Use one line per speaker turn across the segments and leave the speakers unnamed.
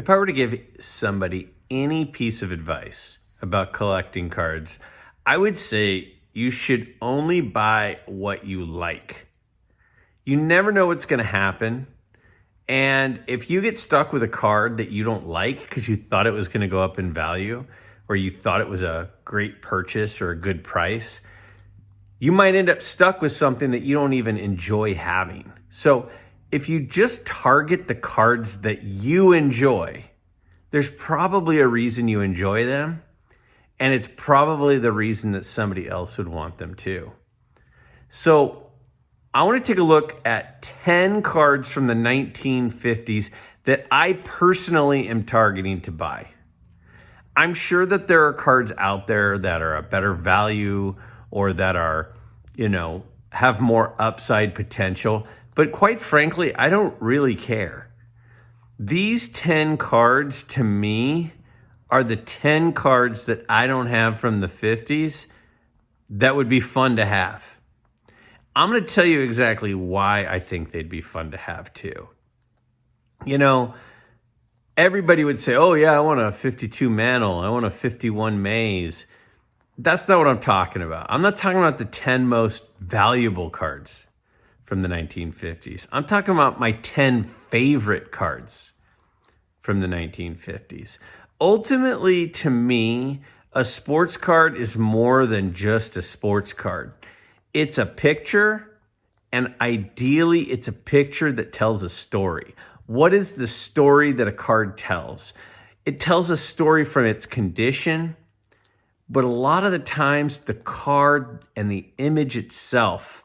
If I were to give somebody any piece of advice about collecting cards, I would say you should only buy what you like. You never know what's going to happen. And if you get stuck with a card that you don't like because you thought it was going to go up in value or you thought it was a great purchase or a good price, you might end up stuck with something that you don't even enjoy having. So if you just target the cards that you enjoy, there's probably a reason you enjoy them, and it's probably the reason that somebody else would want them too. So I want to take a look at 10 cards from the 1950s that I personally am targeting to buy. I'm sure that there are cards out there that are a better value or that are, have more upside potential. But quite frankly, I don't really care. These 10 cards to me are the 10 cards that I don't have from the 50s that would be fun to have. I'm going to tell you exactly why I think they'd be fun to have too. Everybody would say, oh yeah, I want a 52 Mantle. I want a 51 Maze. That's not what I'm talking about. I'm not talking about the 10 most valuable cards from the 1950s. I'm talking about my 10 favorite cards from the 1950s. Ultimately, to me, a sports card is more than just a sports card. It's a picture, and ideally, it's a picture that tells a story. What is the story that a card tells? It tells a story from its condition, but a lot of the times the card and the image itself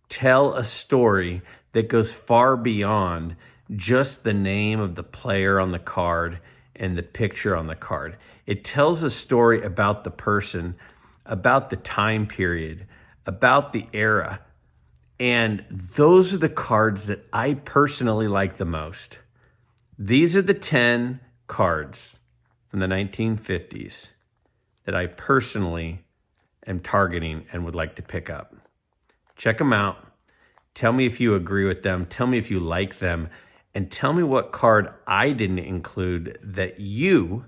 tell a story that goes far beyond just the name of the player on the card and the picture on the card. It tells a story about the person, about the time period, about the era. And those are the cards that I personally like the most. These are the 10 cards from the 1950s that I personally am targeting and would like to pick up. Check them out. Tell me if you agree with them. Tell me if you like them. And tell me what card I didn't include that you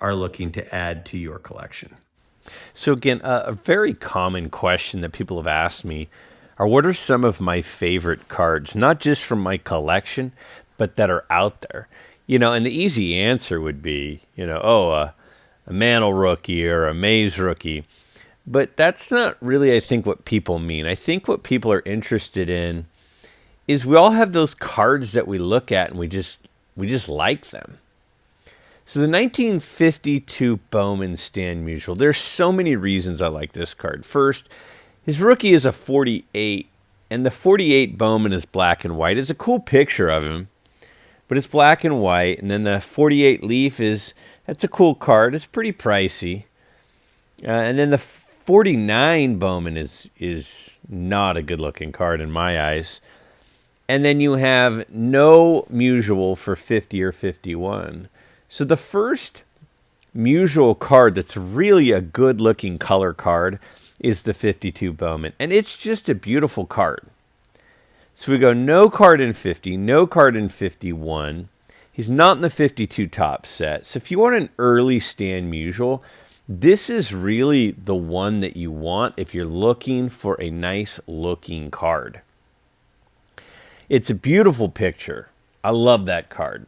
are looking to add to your collection. So again, a very common question that people have asked me are, what are some of my favorite cards, not just from my collection, but that are out there? And the easy answer would be, a Mantle rookie or a Maze rookie. But that's not really, I think, what people mean. I think what people are interested in is we all have those cards that we look at and we just like them. So the 1952 Bowman Stan Musial, there's so many reasons I like this card. First, his rookie is a 48, and the 48 Bowman is black and white. It's a cool picture of him, but it's black and white. And then the 48 Leaf that's a cool card. It's pretty pricey. And then the 49 Bowman is not a good-looking card in my eyes. And then you have no Musial for 50 or 51. So the first Musial card that's really a good-looking color card is the 52 Bowman. And it's just a beautiful card. So we go no card in 50, no card in 51. He's not in the 52 Topps set. So if you want an early Stan Musial, this is really the one that you want if you're looking for a nice-looking card. It's a beautiful picture. I love that card.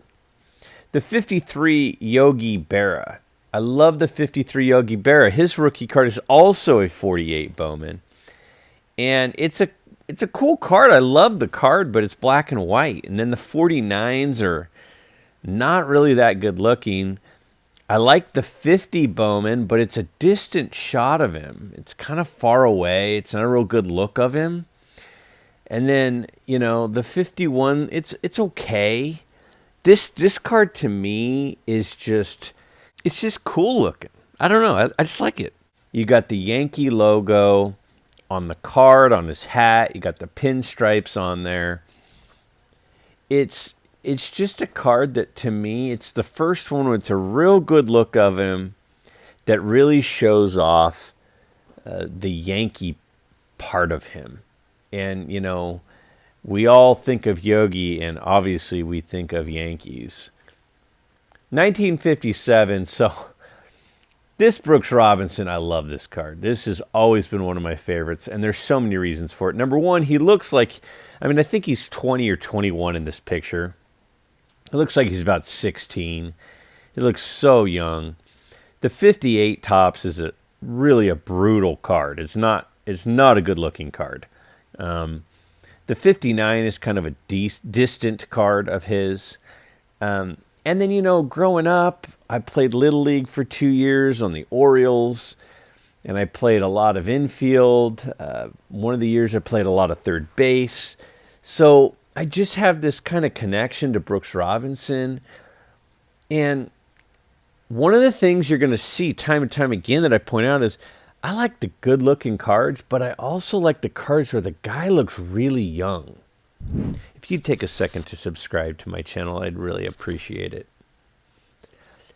The 53 Yogi Berra. I love the 53 Yogi Berra. His rookie card is also a 48 Bowman. And it's a cool card. I love the card, but it's black and white. And then the 49s are not really that good looking. I like the 50 Bowman, but it's a distant shot of him. It's kind of far away. It's not a real good look of him. And then, the 51, it's okay. This card to me is just cool looking. I don't know. I just like it. You got the Yankee logo on the card, on his hat. You got the pinstripes on there. It's just a card that, to me, it's the first one with a real good look of him that really shows off the Yankee part of him. And, we all think of Yogi, and obviously we think of Yankees. 1957. So this Brooks Robinson, I love this card. This has always been one of my favorites, and there's so many reasons for it. Number one, he looks like, I think he's 20 or 21 in this picture. It looks like he's about 16. He looks so young. The 58 Topps is really a brutal card. It's not a good-looking card. The 59 is kind of a distant card of his. And then, growing up, I played Little League for 2 years on the Orioles, and I played a lot of infield. One of the years I played a lot of third base. So I just have this kind of connection to Brooks Robinson. And one of the things you're going to see time and time again that I point out is I like the good-looking cards, but I also like the cards where the guy looks really young. If you'd take a second to subscribe to my channel, I'd really appreciate it.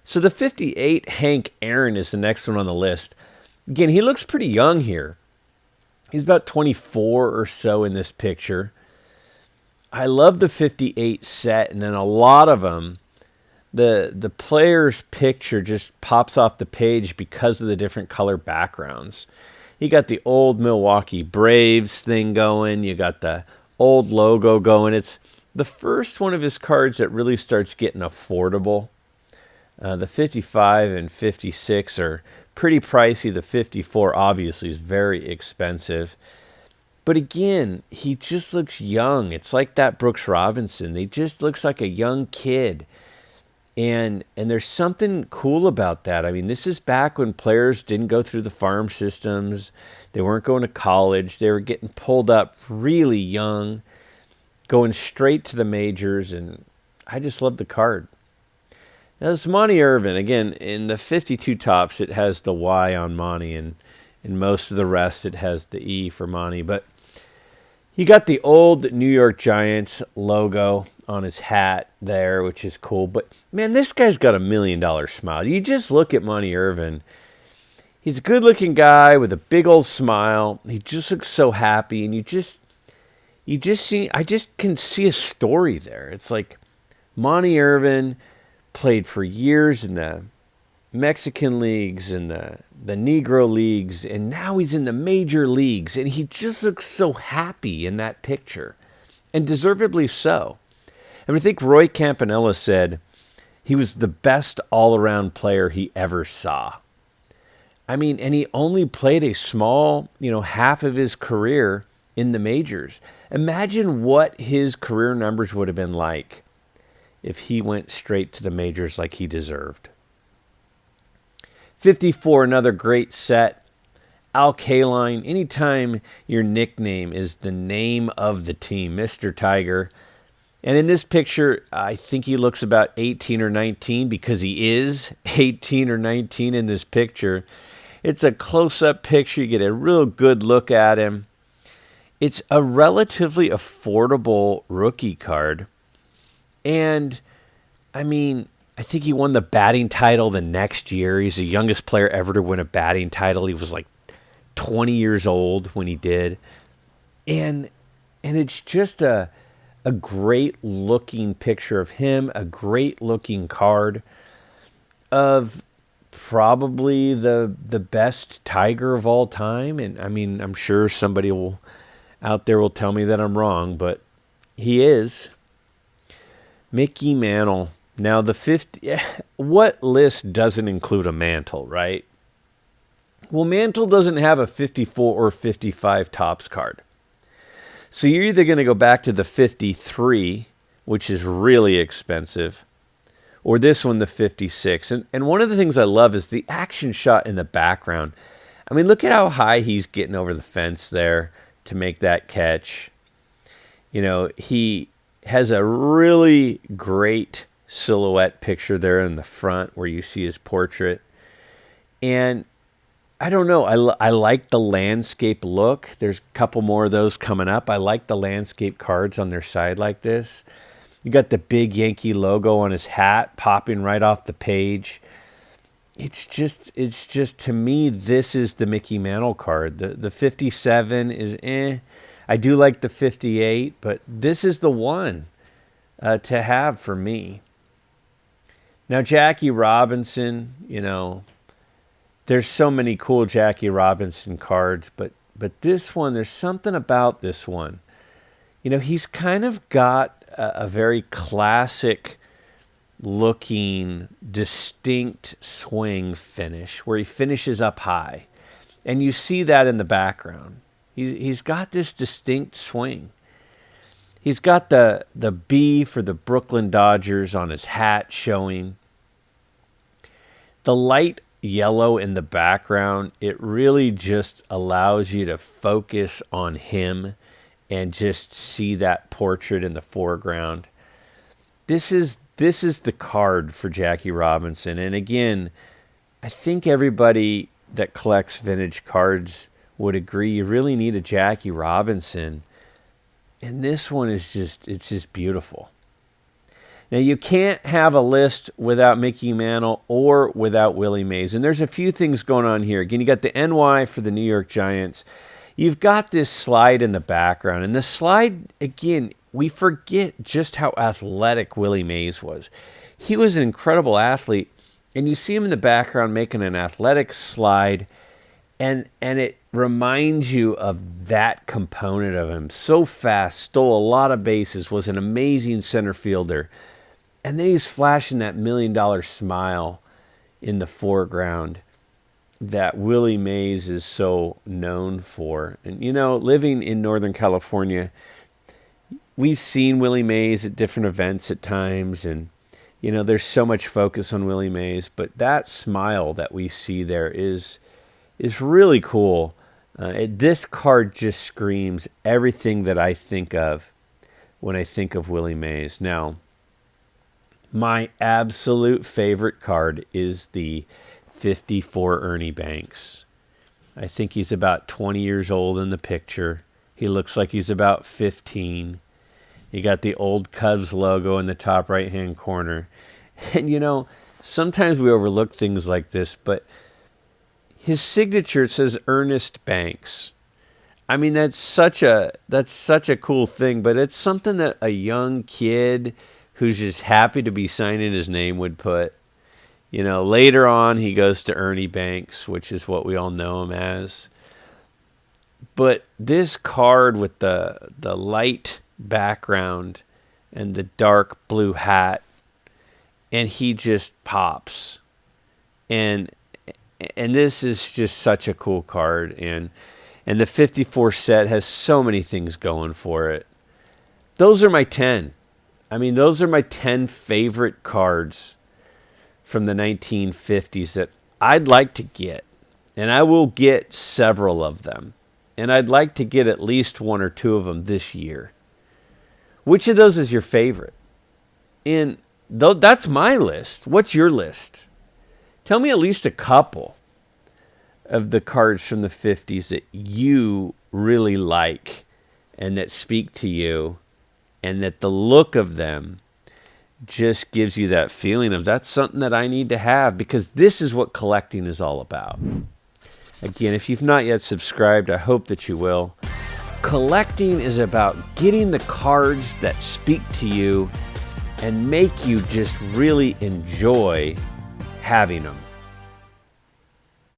So the 58 Hank Aaron is the next one on the list. Again, he looks pretty young here. He's about 24 or so in this picture. I love the 58 set, and then a lot of them, the player's picture just pops off the page because of the different color backgrounds. You got the old Milwaukee Braves thing going. You got the old logo going. It's the first one of his cards that really starts getting affordable. The 55 and 56 are pretty pricey. The 54 obviously is very expensive. But again, he just looks young. It's like that Brooks Robinson. He just looks like a young kid. And there's something cool about that. This is back when players didn't go through the farm systems. They weren't going to college. They were getting pulled up really young, going straight to the majors, and I just love the card. Now, this Monty Irvin, again, in the 52 Topps, it has the Y on Monty, and in most of the rest, it has the E for Monty. But you got the old New York Giants logo on his hat there, which is cool. But, man, this guy's got $1 million smile. You just look at Monty Irvin. He's a good-looking guy with a big old smile. He just looks so happy, and you just see, I just can see a story there. It's like Monty Irvin played for years in the Mexican leagues and the Negro leagues, and now he's in the major leagues, and he just looks so happy in that picture, and deservedly so. I think Roy Campanella said he was the best all-around player he ever saw. And he only played a small, half of his career in the majors. Imagine what his career numbers would have been like if he went straight to the majors like he deserved. 54, another great set. Al Kaline, anytime your nickname is the name of the team, Mr. Tiger. And in this picture, I think he looks about 18 or 19 because he is 18 or 19 in this picture. It's a close-up picture. You get a real good look at him. It's a relatively affordable rookie card. And, I think he won the batting title the next year. He's the youngest player ever to win a batting title. He was like 20 years old when he did. And it's just a great-looking picture of him, a great-looking card of probably the best Tiger of all time. And, I'm sure somebody out there will tell me that I'm wrong, but he is. Mickey Mantle. Now, what list doesn't include a Mantle, right? Well, Mantle doesn't have a 54 or 55 Topps card. So you're either going to go back to the 53, which is really expensive, or this one, the 56. And one of the things I love is the action shot in the background. Look at how high he's getting over the fence there to make that catch. He has a really great silhouette picture there in the front where you see his portrait. And I don't know, I like the landscape look. There's a couple more of those coming up. I like the landscape cards on their side like this. You got the big Yankee logo on his hat popping right off the page. It's just to me, this is the Mickey Mantle card. The 57 is I do like the 58, but this is the one to have for me. Now, Jackie Robinson, there's so many cool Jackie Robinson cards, but this one, there's something about this one. He's kind of got a very classic looking, distinct swing finish where he finishes up high. And you see that in the background. He's got this distinct swing. He's got the B for the Brooklyn Dodgers on his hat showing. The light yellow in the background, it really just allows you to focus on him and just see that portrait in the foreground. This is the card for Jackie Robinson. And again, I think everybody that collects vintage cards would agree you really need a Jackie Robinson. And this one is just beautiful. Now, you can't have a list without Mickey Mantle or without Willie Mays. And there's a few things going on here. Again, you got the NY for the New York Giants. You've got this slide in the background. And the slide, again, we forget just how athletic Willie Mays was. He was an incredible athlete. And you see him in the background making an athletic slide. And it reminds you of that component of him. So fast, stole a lot of bases, was an amazing center fielder. And then he's flashing that $1 million smile in the foreground that Willie Mays is so known for. And, living in Northern California, we've seen Willie Mays at different events at times. And, there's so much focus on Willie Mays. But that smile that we see there is really cool. This card just screams everything that I think of when I think of Willie Mays. Now, my absolute favorite card is the 54 Ernie Banks. I think he's about 20 years old in the picture. He looks like he's about 15. You got the old Cubs logo in the top right-hand corner. And, sometimes we overlook things like this, but his signature says Ernest Banks. I mean, that's such a cool thing, but it's something that a young kid who's just happy to be signing his name would put. Later on he goes to Ernie Banks, which is what we all know him as. But this card with the light background and the dark blue hat, and he just pops. And this is just such a cool card. And the 54 set has so many things going for it. Those are my 10. Those are my 10 favorite cards from the 1950s that I'd like to get. And I will get several of them. And I'd like to get at least one or two of them this year. Which of those is your favorite? And that's my list. What's your list? Tell me at least a couple of the cards from the 50s that you really like and that speak to you, and that the look of them just gives you that feeling of that's something that I need to have, because this is what collecting is all about. Again, if you've not yet subscribed, I hope that you will. Collecting is about getting the cards that speak to you and make you just really enjoy having them.